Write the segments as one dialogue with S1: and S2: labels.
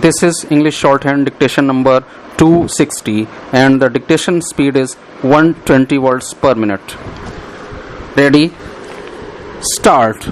S1: This is English shorthand dictation number 260 and the dictation speed is 120 words per minute. Ready? Start.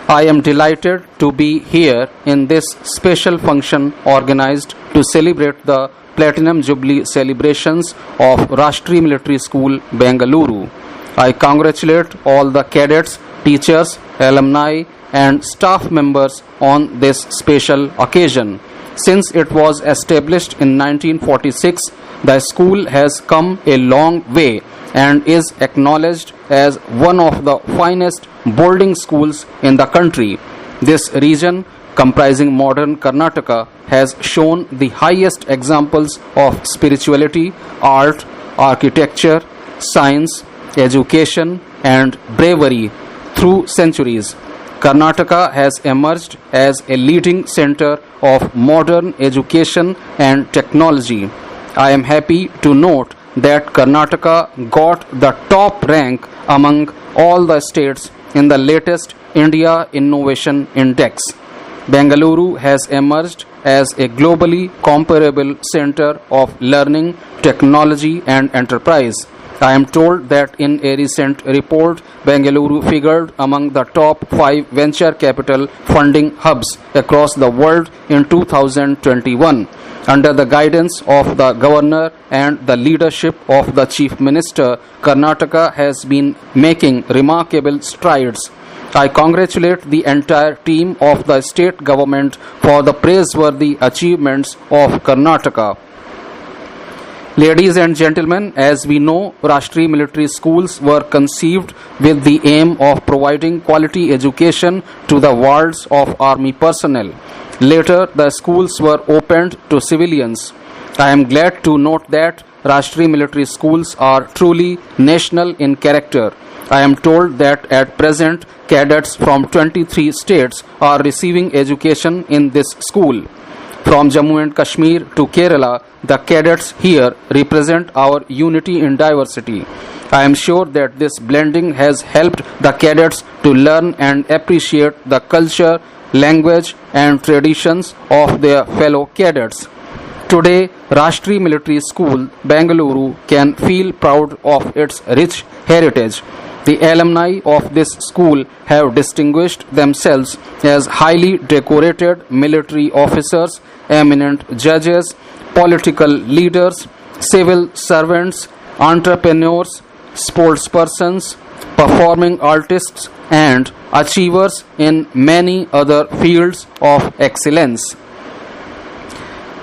S1: I am delighted to be here in this special function organized to celebrate the Platinum Jubilee celebrations of Rashtriya Military School, Bengaluru. I congratulate all the cadets, teachers, alumni and staff members on this special occasion. Since it was established in 1946, the school has come a long way and is acknowledged as one of the finest boarding schools in the country. This region, comprising modern Karnataka, has shown the highest examples of spirituality, art, architecture, science, education, and bravery through centuries. Karnataka has emerged as a leading center of modern education and technology. I am happy to note that Karnataka got the top rank among all the states in the latest India Innovation Index. Bengaluru has emerged as a globally comparable center of learning, technology and enterprise. I am told that in a recent report, Bengaluru figured among the top 5 venture capital funding hubs across the world in 2021. Under the guidance of the governor and the leadership of the chief minister, Karnataka has been making remarkable strides. I congratulate the entire team of the state government for the praiseworthy achievements of Karnataka. Ladies and gentlemen, as we know, Rashtriya military schools were conceived with the aim of providing quality education to the wards of army personnel. Later, the schools were opened to civilians. I am glad to note that Rashtriya military schools are truly national in character. I am told that at present, cadets from 23 states are receiving education in this school. From Jammu and Kashmir to Kerala, the cadets here represent our unity in diversity. I am sure that this blending has helped the cadets to learn and appreciate the culture, language and traditions of their fellow cadets. Today, Rashtriya Military School, Bengaluru can feel proud of its rich heritage. The alumni of this school have distinguished themselves as highly decorated military officers, eminent judges, political leaders, civil servants, entrepreneurs, sportspersons, performing artists, and achievers in many other fields of excellence.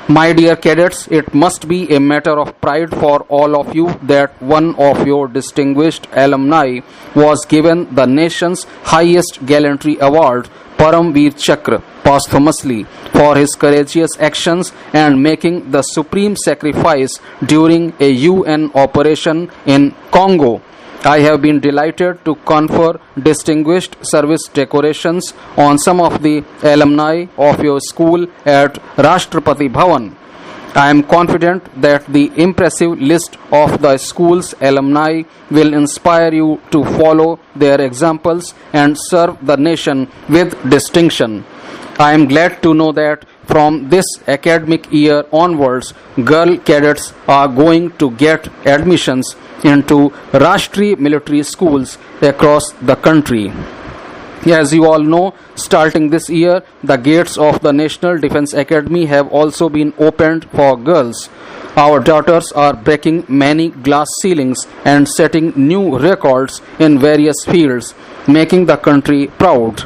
S1: My dear cadets, it must be a matter of pride for all of you that one of your distinguished alumni was given the nation's highest gallantry award, Paramveer Chakra, posthumously for his courageous actions and making the supreme sacrifice during a UN operation in Congo. I have been delighted to confer distinguished service decorations on some of the alumni of your school at Rashtrapati Bhavan. I am confident that the impressive list of the school's alumni will inspire you to follow their examples and serve the nation with distinction. I am glad to know that from this academic year onwards, girl cadets are going to get admissions into Rashtriya military schools across the country. As you all know, starting this year, the gates of the National Defence Academy have also been opened for girls. Our daughters are breaking many glass ceilings and setting new records in various fields, making the country proud.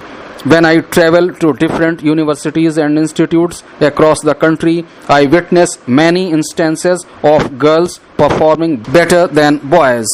S1: When I travel to different universities and institutes across the country, I witness many instances of girls performing better than boys.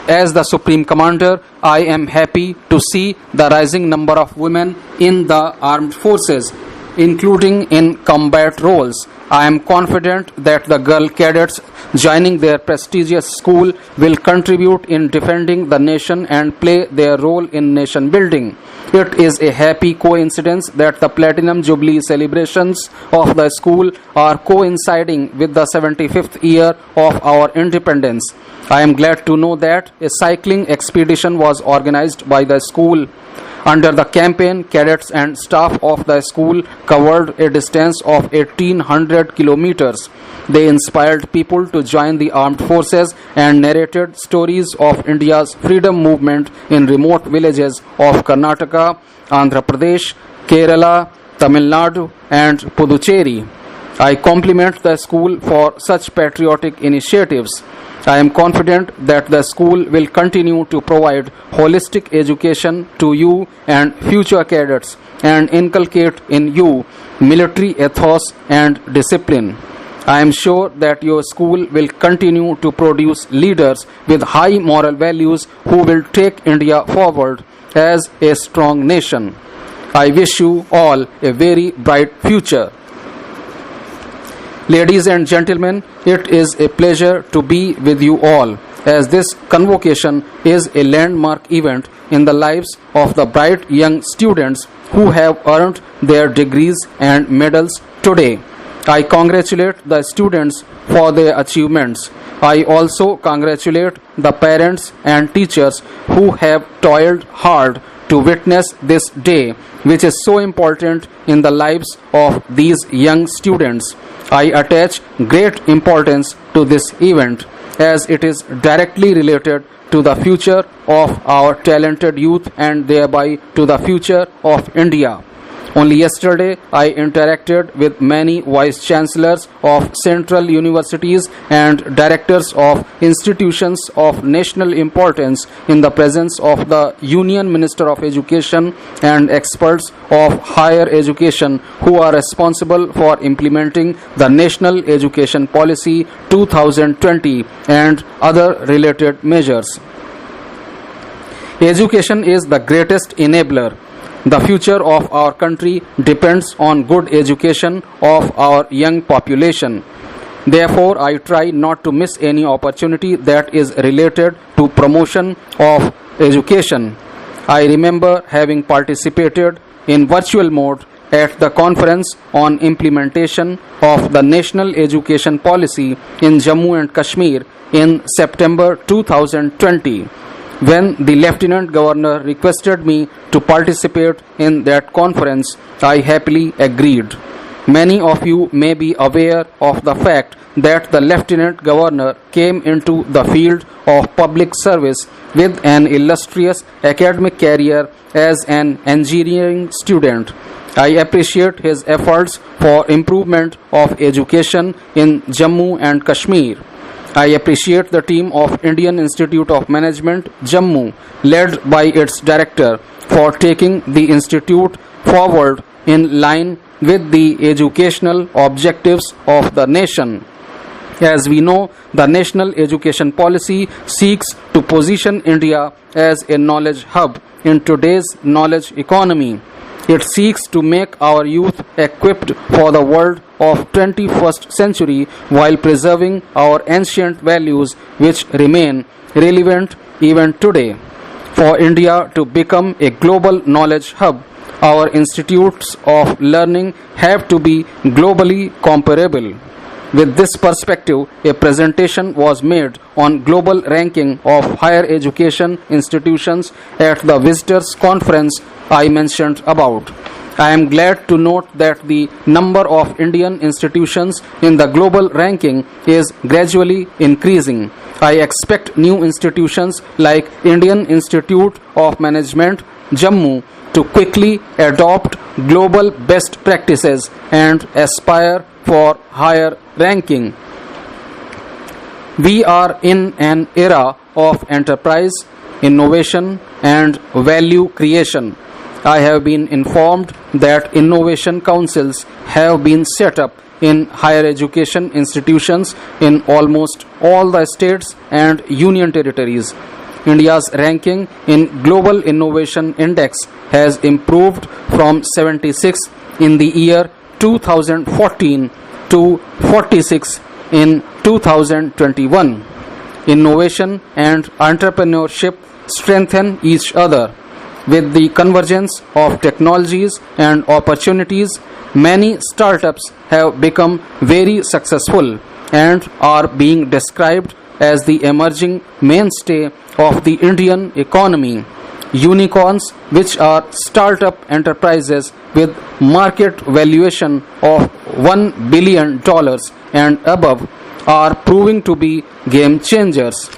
S1: As the Supreme Commander, I am happy to see the rising number of women in the armed forces, including in combat roles. I am confident that the girl cadets joining their prestigious school will contribute in defending the nation and play their role in nation building. It is a happy coincidence that the Platinum Jubilee celebrations of the school are coinciding with the 75th year of our independence. I am glad to know that a cycling expedition was organized by the school. Under the campaign, cadets and staff of the school covered a distance of 1800 kilometers. They inspired people to join the armed forces and narrated stories of India's freedom movement in remote villages of Karnataka, Andhra Pradesh, Kerala, Tamil Nadu, and Puducherry. I compliment the school for such patriotic initiatives. I am confident that the school will continue to provide holistic education to you and future cadets and inculcate in you military ethos and discipline. I am sure that your school will continue to produce leaders with high moral values who will take India forward as a strong nation. I wish you all a very bright future. Ladies and gentlemen, it is a pleasure to be with you all, as this convocation is a landmark event in the lives of the bright young students who have earned their degrees and medals today. I congratulate the students for their achievements. I also congratulate the parents and teachers who have toiled hard to witness this day, which is so important in the lives of these young students. I attach great importance to this event as it is directly related to the future of our talented youth and thereby to the future of India. Only yesterday, I interacted with many vice chancellors of central universities and directors of institutions of national importance in the presence of the Union Minister of Education and experts of higher education who are responsible for implementing the National Education Policy 2020 and other related measures. Education is the greatest enabler. The future of our country depends on good education of our young population. Therefore, I try not to miss any opportunity that is related to promotion of education. I remember having participated in virtual mode at the conference on implementation of the National Education Policy in Jammu and Kashmir in September 2020. When the Lieutenant Governor requested me to participate in that conference, I happily agreed. Many of you may be aware of the fact that the Lieutenant Governor came into the field of public service with an illustrious academic career as an engineering student. I appreciate his efforts for improvement of education in Jammu and Kashmir. I appreciate the team of Indian Institute of Management, Jammu, led by its director, for taking the institute forward in line with the educational objectives of the nation. As we know, the National Education Policy seeks to position India as a knowledge hub in today's knowledge economy. It seeks to make our youth equipped for the world of 21st century while preserving our ancient values which remain relevant even today. For India to become a global knowledge hub, our institutes of learning have to be globally comparable. With this perspective, a presentation was made on global ranking of higher education institutions at the visitors conference I mentioned above. I am glad to note that the number of Indian institutions in the global ranking is gradually increasing. I expect new institutions like Indian Institute of Management, Jammu, to quickly adopt global best practices and aspire for higher ranking. We are in an era of enterprise, innovation, and value creation. I have been informed that innovation councils have been set up in higher education institutions in almost all the states and union territories. India's ranking in Global Innovation Index has improved from 76 in the year 2014 to 46 in 2021. Innovation and entrepreneurship strengthen each other. With the convergence of technologies and opportunities, many startups have become very successful and are being described as the emerging mainstay of the Indian economy. unicorns, which are startup enterprises with market valuation of $1 billion and above, are proving to be game changers.